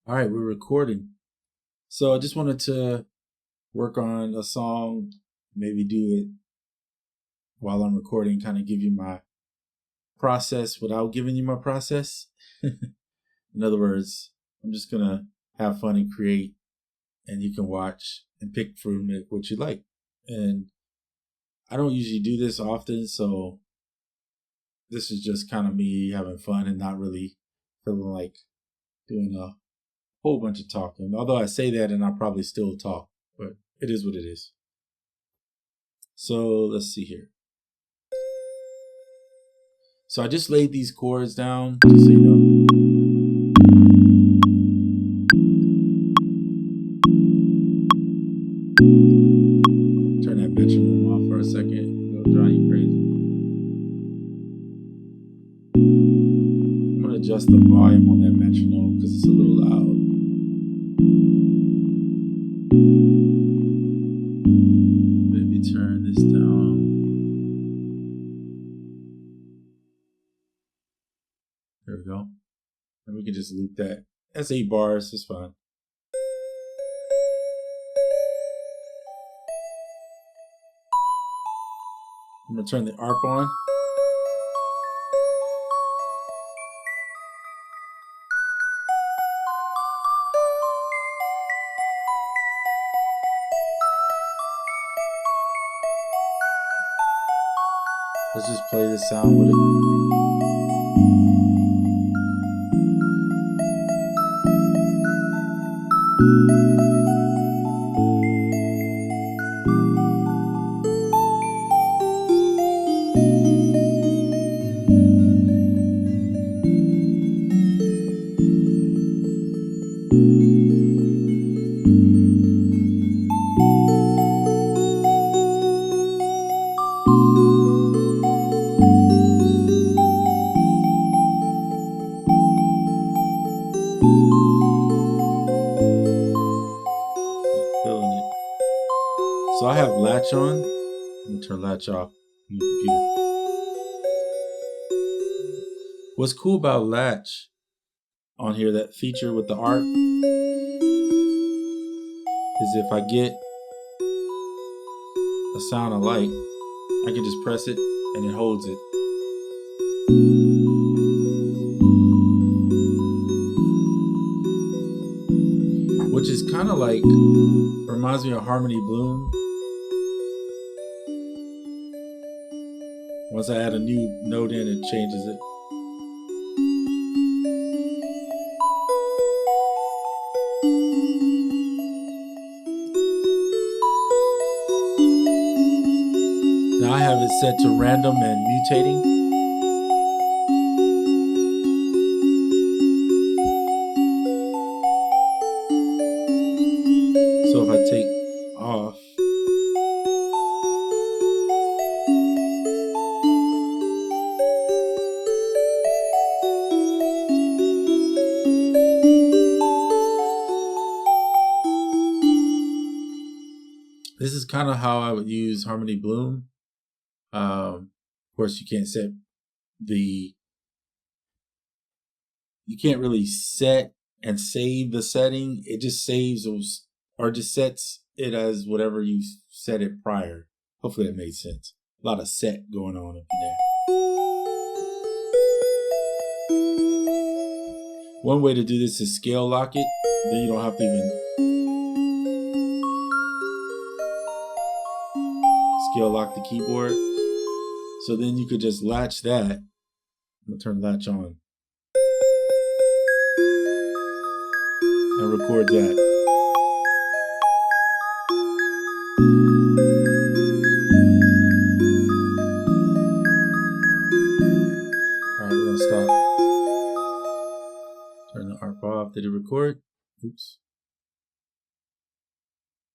All right, we're recording. So I just wanted to work on a song, maybe do it while I'm recording, kind of give you my process without giving you my process. In other words, I'm just going to have fun and create, and you can watch and pick from it what you like. And I don't usually do this often, so this is just kind of me having fun and not really feeling like doing a whole bunch of talking. Although I say that and I probably still talk, but it is what it is. So let's see here. So I just laid these chords down, just so you know. Turn that metronome off for a second. It'll drive you crazy. I'm going to adjust the volume on that metronome because it's a little loud. Maybe turn this down. There we go. And we can just loop that. That's 8 bars. It's fine. I'm going to turn the ARP on. Let's just play this sound with it. Feeling it. So I have latch on. I'm going to turn latch off on the computer. What's cool about latch on here, that feature with the ARP, is if I get a sound I like, I can just press it and it holds it. Which is kind of like, reminds me of Harmony Bloom. Once I add a new note in, it changes it. Now I have it set to random and mutating. So if I take off, this is kind of how I would use Harmony Bloom. Of course, you can't really set and save the setting. It just saves those, or just sets it as whatever you set it prior. Hopefully that made sense. A lot of set going on up in there. One way to do this is scale lock it. Then you don't have to even scale lock the keyboard. So then you could just latch that. I'm gonna turn latch on and record that. All right, we're gonna stop. Turn the ARP off. Did it record? Oops.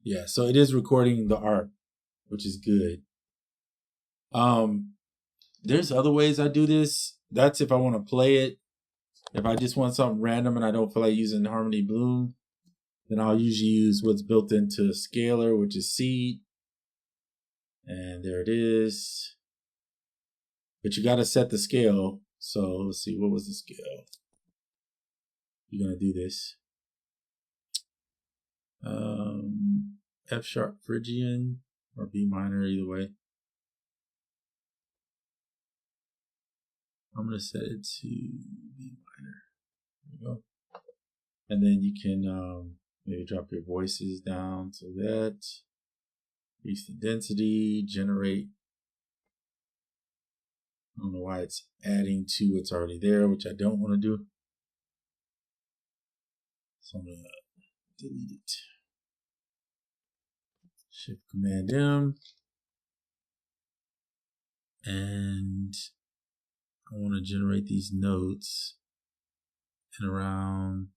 Yeah, so it is recording the ARP, which is good. There's other ways I do this. That's if I want to play it. If I just want something random and I don't feel like using Harmony Bloom, then I'll usually use what's built into Scalar, which is Seed. And there it is. But you got to set the scale. So let's see, what was the scale? You're going to do this. F sharp Phrygian or B minor, either way. I'm going to set it to B minor. There you go. And then you can maybe drop your voices down to that. Increase the density, generate. I don't know why it's adding to what's already there, which I don't want to do. So I'm going to delete it. Shift Command M. And I want to generate these notes in around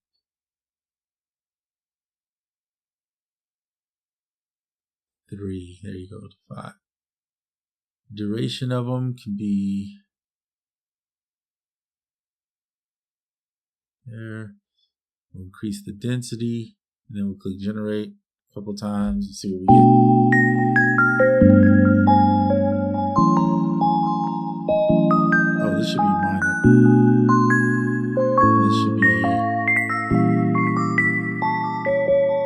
3. There you go, to 5. Duration of them can be there. We'll increase the density, and then we'll click generate a couple times and see what we get. Oh, this should be minor. This should be,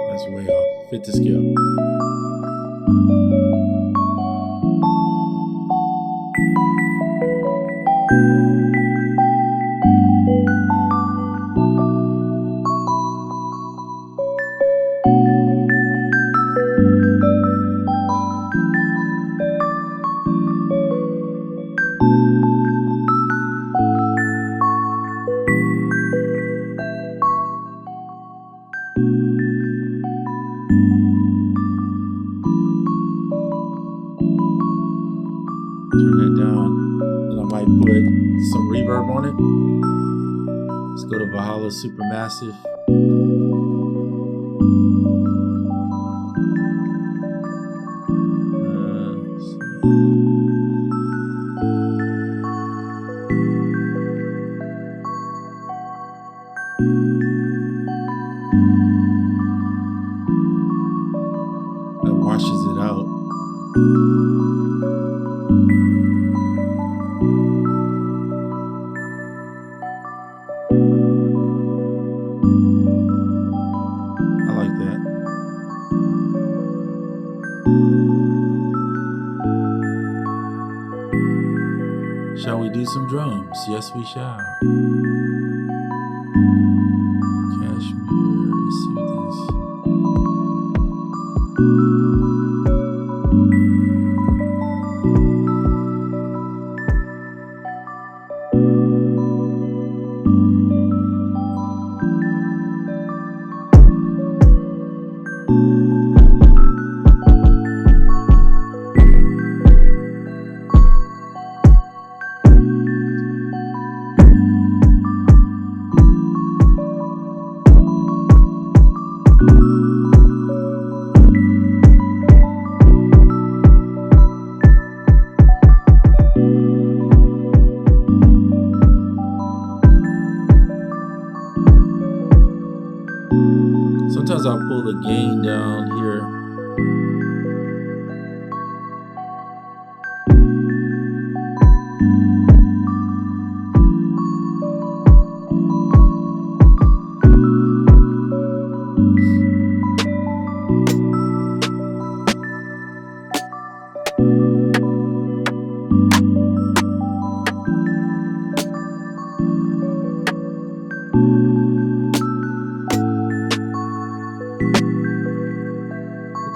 that's way off. Fit to scale. Turn that down, and I might put some reverb on it. Let's go to Valhalla Supermassive. That washes it out. I like that. Shall we do some drums? Yes, we shall. Cashmere. Let's see what these. Sometimes I'll pull the gain down here.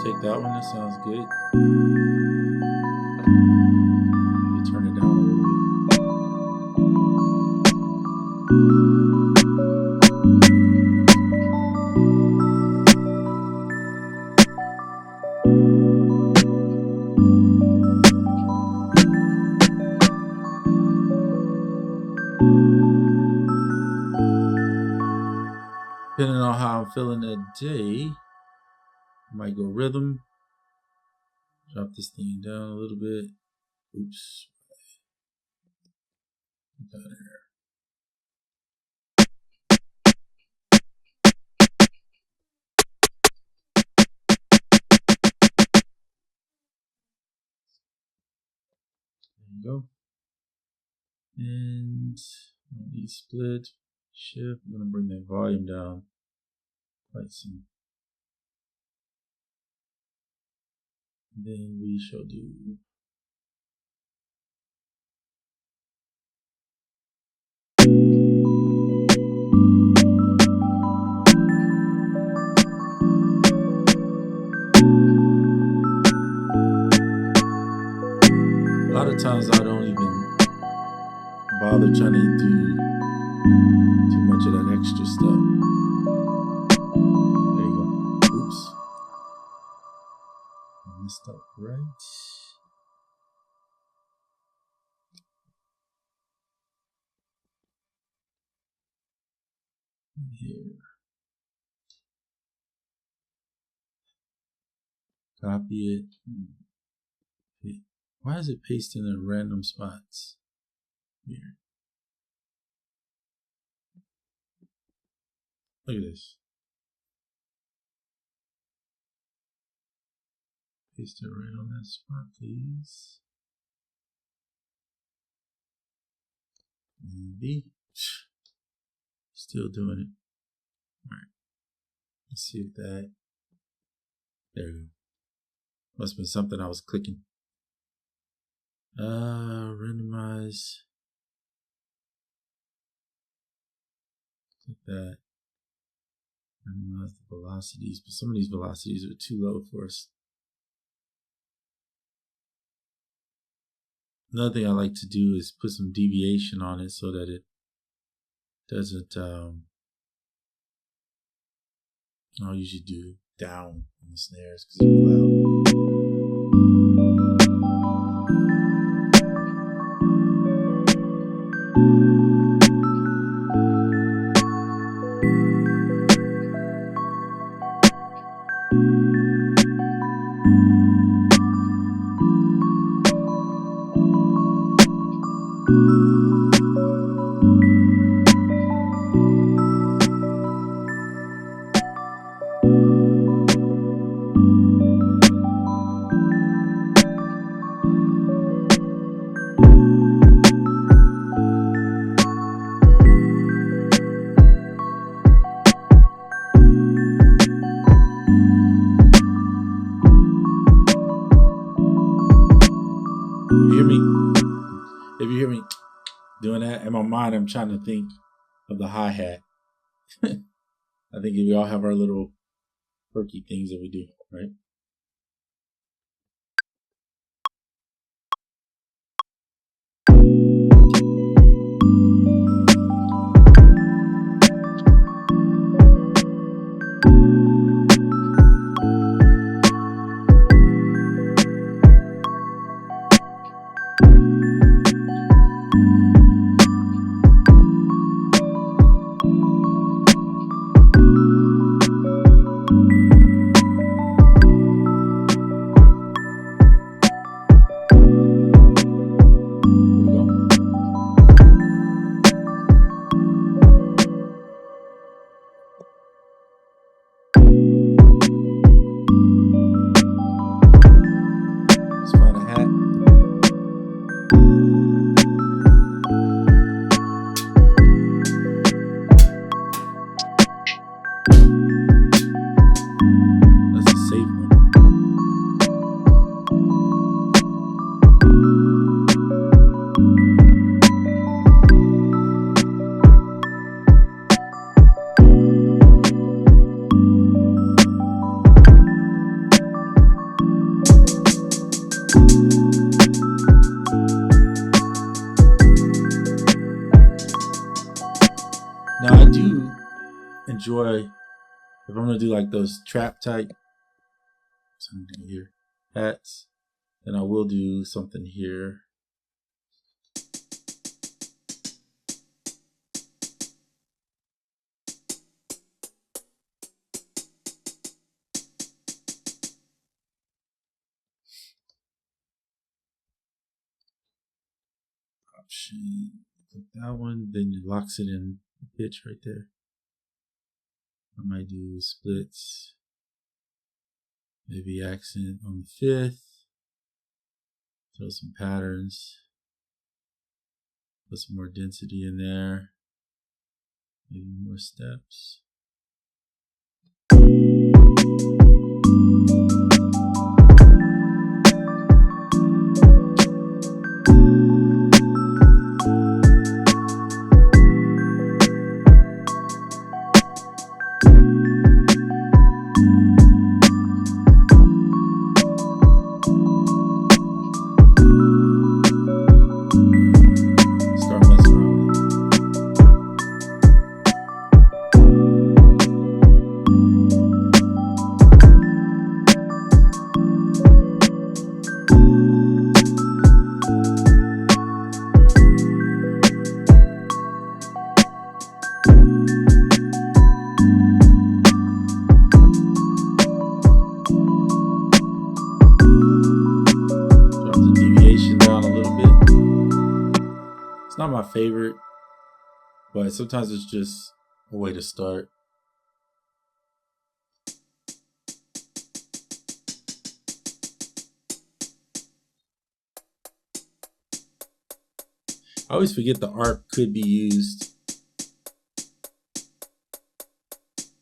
Take that one, that sounds good. Maybe turn it down a little bit. Depending on how I'm feeling that day, I might go rhythm. Drop this thing down a little bit. Oops. Down here. There you go. And need split, shift. I'm gonna bring that volume down quite some. And then we shall do a lot of times I don't even bother trying to do too much of that extra stuff. There you go. Oops. I messed up right. Here. Copy it. Why is it pasting in random spots? Weird. Look at this. Paste it right on that spot, please. And B. Still doing it. Alright. Let's see if that. There we go. Must have been something I was clicking. Randomize. Click that. Randomize the velocities, but some of these velocities are too low for us. Another thing I like to do is put some deviation on it so that it doesn't, I'll usually do down on the snares because it's loud. If you hear me doing that, in my mind, I'm trying to think of the hi-hat. I think we all have our little quirky things that we do, right? Now I do enjoy, if I'm gonna do like those trap type, something here, hats, then I will do something here. Option, click that one, then it locks it in the pitch right there. I might do splits, maybe accent on the fifth, throw some patterns, put some more density in there, maybe more steps. Start messing around with it. Drop the deviation down a little bit. It's not my favorite, but sometimes it's just a way to start. I always forget the arp could be used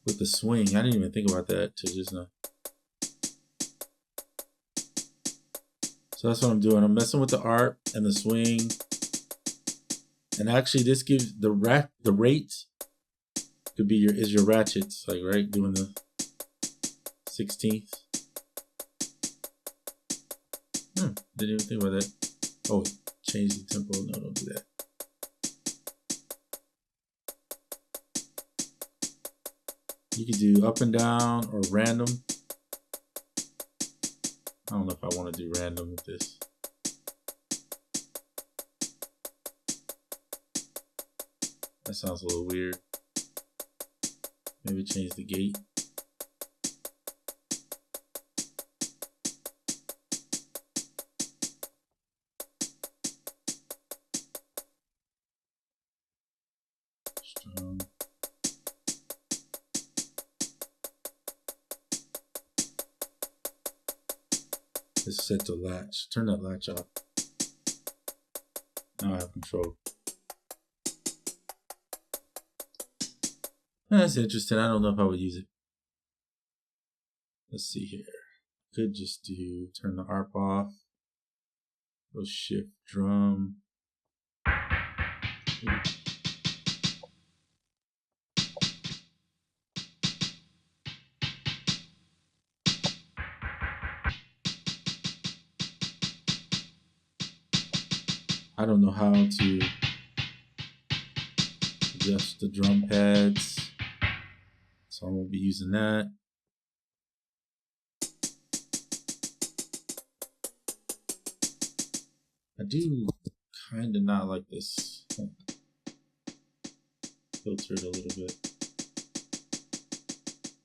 with the swing. I didn't even think about that till just now. So that's what I'm doing. I'm messing with the arp and the swing. And actually this gives the rate could be your ratchets, like right, doing the 16th. Didn't even think about that. Oh, change the tempo. No, don't do that. You could do up and down or random. I don't know if I want to do random with this. That sounds a little weird. Maybe change the gate. Strong. This is set to latch. Turn that latch off. Now I have control. That's interesting. I don't know if I would use it. Let's see here. Could just do turn the ARP off. Go shift drum. Ooh. I don't know how to adjust the drum pads, so I won't be using that. I do kind of not like this. Filter it a little bit.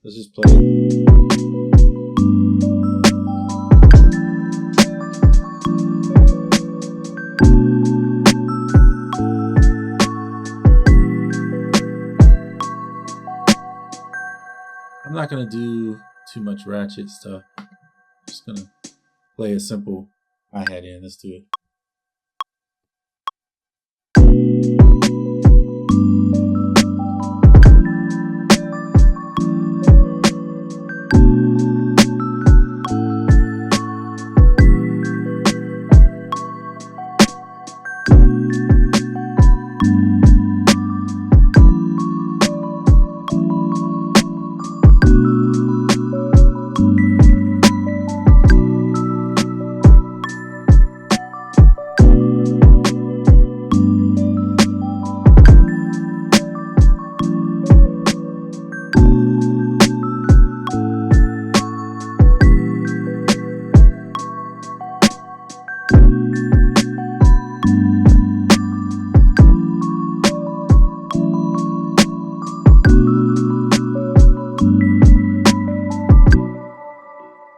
Let's just play it. I'm not gonna do too much ratchet stuff. I'm just gonna play a simple hi-hat in. Let's do it.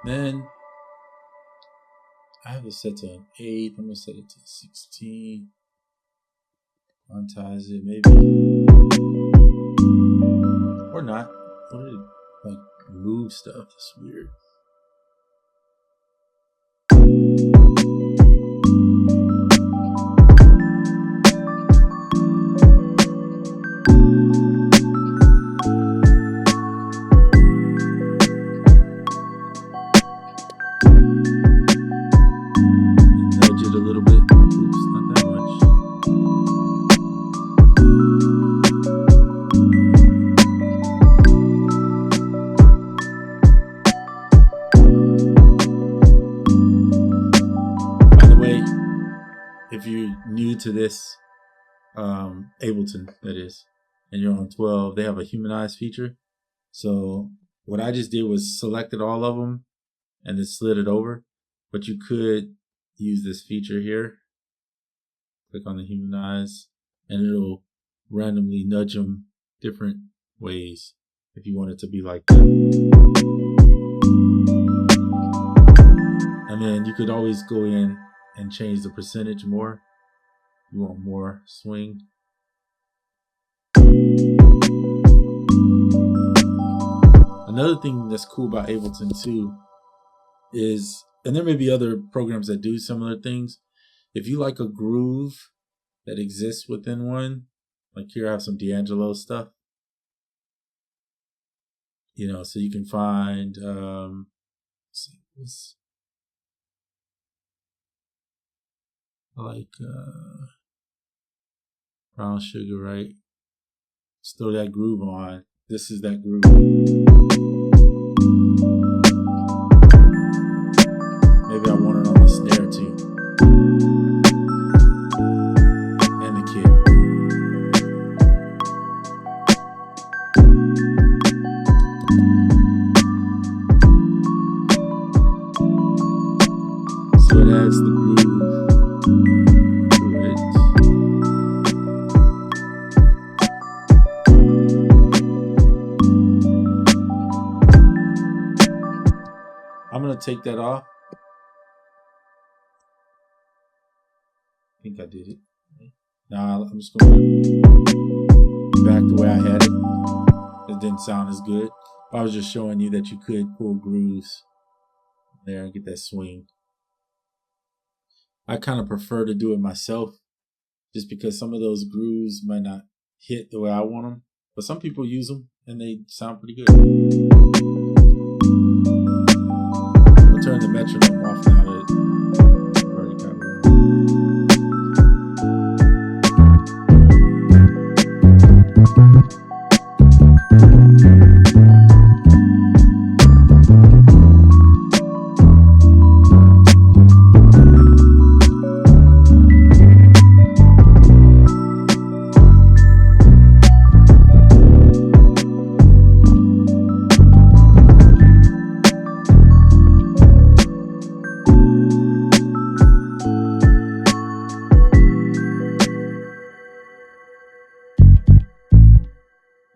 Then I have it set to an 8. I'm gonna set it to 16. Quantize it, maybe, or not. What did it like move stuff? That's weird. Nudge it a little bit. Oops, not that much. to this Ableton, that is, and you're on 12, they have a humanize feature. So what I just did was selected all of them and then slid it over. But you could use this feature here. Click on the humanize, and it'll randomly nudge them different ways if you want it to be like that. And then you could always go in and change the percentage more. You want more swing. Another thing that's cool about Ableton too is, and there may be other programs that do similar things, if you like a groove that exists within one, like here I have some D'Angelo stuff, so you can find, let's see, what's like brown sugar, right? Let's throw that groove on. This is that groove. Maybe I want it on the snare too. And the kick. So it adds the groove to it. I'm going to take that off. I think I did it. Now I'm just going to back the way I had it. It didn't sound as good. I was just showing you that you could pull grooves there and get that swing. I kind of prefer to do it myself just because some of those grooves might not hit the way I want them. But some people use them and they sound pretty good. We'll turn the metronome off now that I've already got it.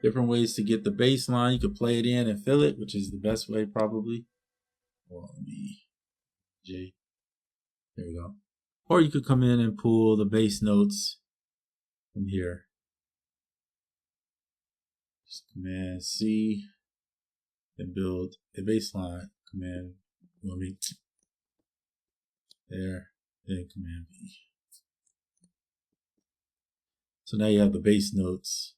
Different ways to get the bass line. You could play it in and fill it, which is the best way probably. Well, let me, J. There we go. Or you could come in and pull the bass notes from here. Just Command C and build a bass line. Command there, then Command V. So now you have the bass notes.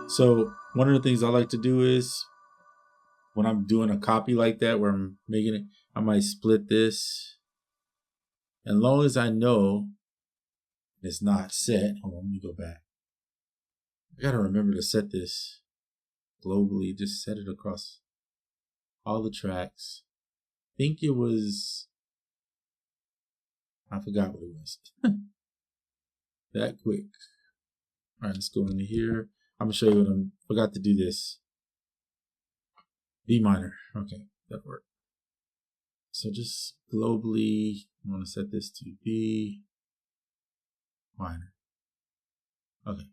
So one of the things I like to do is when I'm doing a copy like that where I'm making it, I might split this. And as long as I know it's not set, hold on, let me go back. I gotta remember to set this globally, just set it across all the tracks. I think it was, I forgot what it was. That quick. All right, let's go into here. I'm gonna show you what forgot to do this. B minor, okay, that worked. So just globally, I'm gonna set this to B minor. Okay.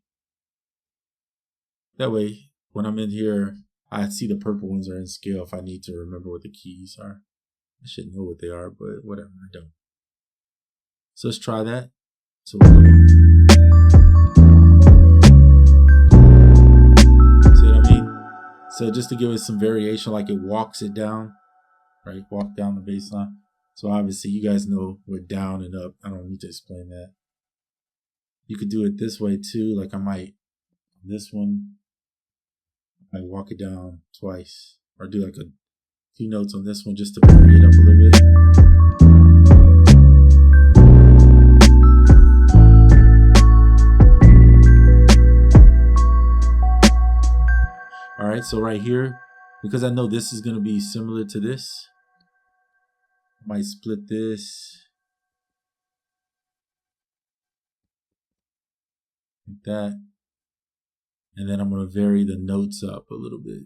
That way, when I'm in here, I see the purple ones are in scale if I need to remember what the keys are. I should know what they are, but whatever, I don't. So let's try that. So we'll go. See what I mean? So just to give it some variation, like it walks it down, right? Walk down the bass line. So obviously you guys know what down and up. I don't need to explain that. You could do it this way too. Like I might, this one, I walk it down twice, or do like a few notes on this one just to vary it up a little bit. All right, so right here, because I know this is going to be similar to this, I might split this like that, and then I'm going to vary the notes up a little bit.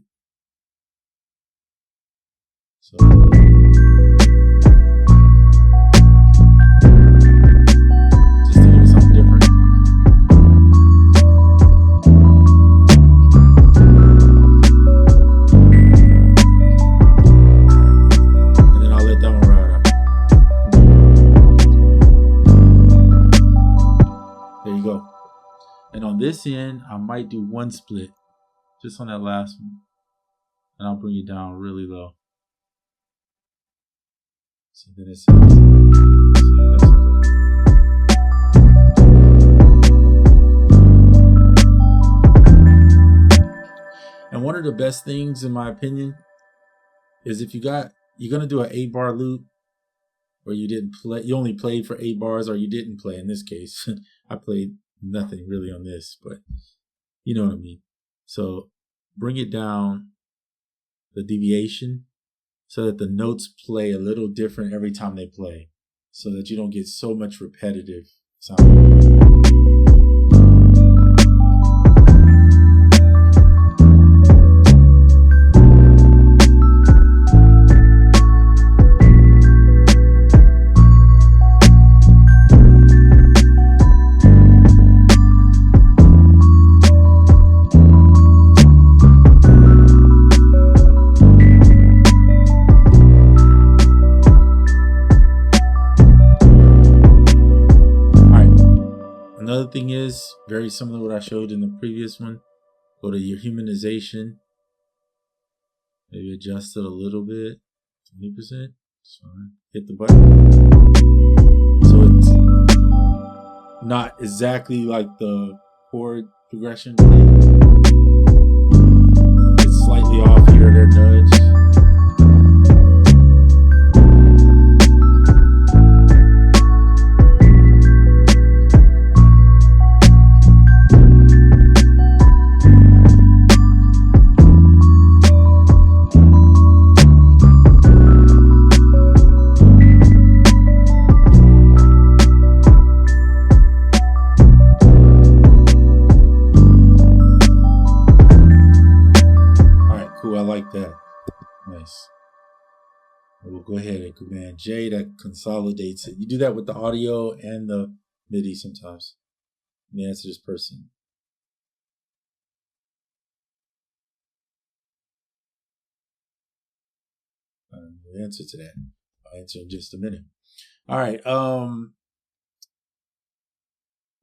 So just to give it something different. And then I'll let that one ride out. There you go. And on this end, I might do one split just on that last one, and I'll bring it down really low. So then it sounds. And one of the best things, in my opinion, is if you're gonna do an 8-bar loop, or you only played for 8 bars, or you didn't play. In this case, I played nothing really on this, but you know what I mean. So bring it down, the deviation, so that the notes play a little different every time they play, so that you don't get so much repetitive sound. Another thing is very similar to what I showed in the previous one. Go to your humanization. Maybe adjust it a little bit, 20%. That's fine. Hit the button. So it's not exactly like the chord progression. It's slightly off here, there, nudge. That. Nice. We'll go ahead and Command J, that consolidates it. You do that with the audio and the MIDI sometimes. Let me answer this person. We'll answer to that. I'll answer in just a minute. All right.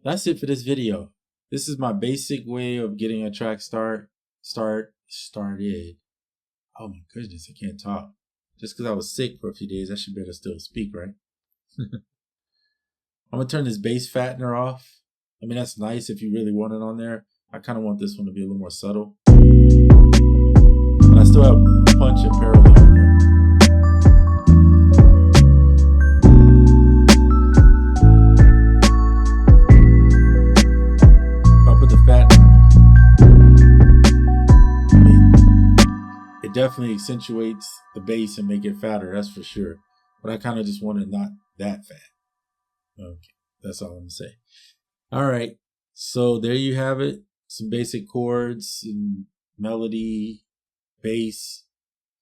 That's it for this video. This is my basic way of getting a track started. Oh my goodness, I can't talk. Just because I was sick for a few days, I should better still speak, right? I'm going to turn this bass fattener off. I mean, that's nice if you really want it on there. I kind of want this one to be a little more subtle. But I still have punch and parallel in there. If I put the fattener on, it definitely accentuates the bass and make it fatter, that's for sure. But I kind of just want it not that fat. Okay, that's all I'm gonna say. All right, so there you have it. Some basic chords and melody, bass,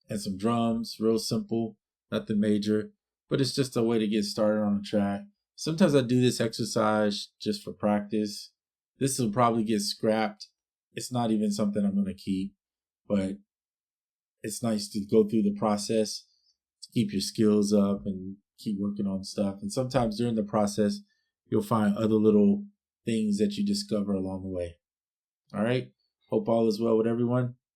and some drums. Real simple, nothing major, but it's just a way to get started on a track. Sometimes I do this exercise just for practice. This will probably get scrapped. It's not even something I'm gonna keep, but it's nice to go through the process to keep your skills up and keep working on stuff. And sometimes during the process, you'll find other little things that you discover along the way. All right. Hope all is well with everyone.